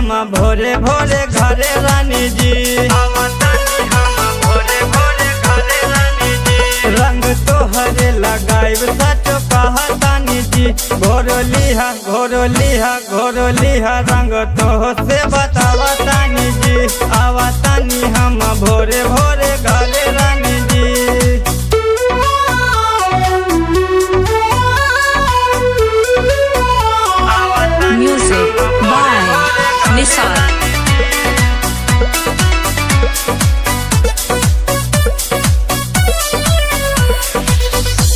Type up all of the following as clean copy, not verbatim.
हम भोरे भोरे घरे रानी जी। आवतानी हम भोरे भोरे घरे रानी जी। रंग तोहरे लगाइब सचो कहतानी जी। घोरलिहा घोरलिहा घोरलिहा रंग तोह से बतावतानी जी। आवतानी हम भोरे भोरे घरे रानी जी। Music by Nisar.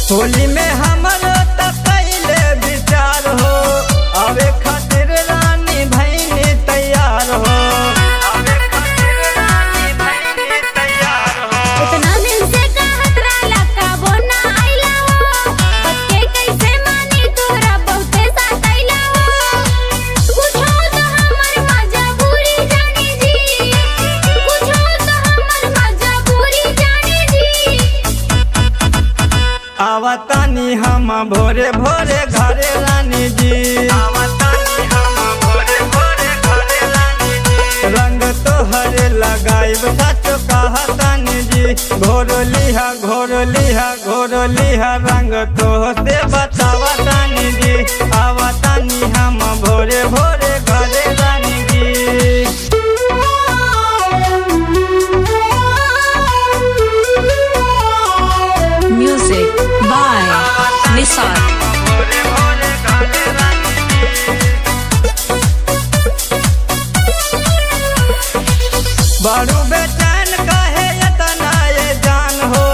होली में हमरो त पहले विचार हो। आवे खातिर रानी भैनी तैयार हो। आवे खातिर रानी भैनी तैयार हो। इतना दिन से कहत रहला कबो ना आइला हो। बच्चे कैसे मानी तोहरा बहुते सताइला हो। कुछो तो हमर मजबूरी जानी जी। कुछो तो हमर मजबूरी जानी जी। आवतानी हम भोरे भोरे घरे रानी जी। आवतानी हम भोरे भोरे घरे रानी जी। रंग तोहरे लगाइब सचो कहतानी जी। घोरलिहा घोरलिहा घोरलिहा रंग तोह से बतावतानी जी। आवतानी हम भोरे भोरे घरे रानी जी। Music by Nisar. भोरे भोरे घरे रानी जी। बारू बेचैन काहे इतना ये जान हो।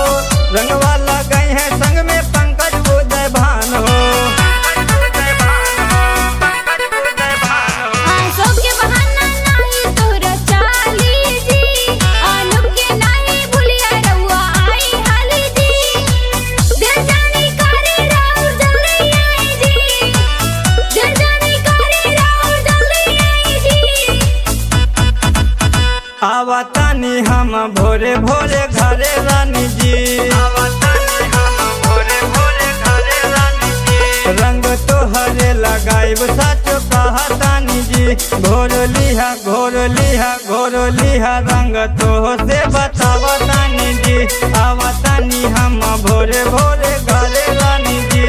रंगवा लगाई है संग में पंकज उदय भान हो। आंसू के बहाना नाही तोहरा चाली जी। आनुब के नाही भूलिया रउआ आई हाली जी। दिल जानी करे राउर जल्दी आई जी। दिल जानी करे राउर जल्दी आई जी। आवतानी हम भोरे भोरे घरे रानी जी। आवतानी हम भोरे भोरे घरे रानी जी। रंग तोहरे लगाइब सचो कहतानी जी। घोरलिहा घोरलिहा घोरलिहा रंग तोह से बतावतानी जी। आवतानी हम भोरे भोरे घरे रानी जी।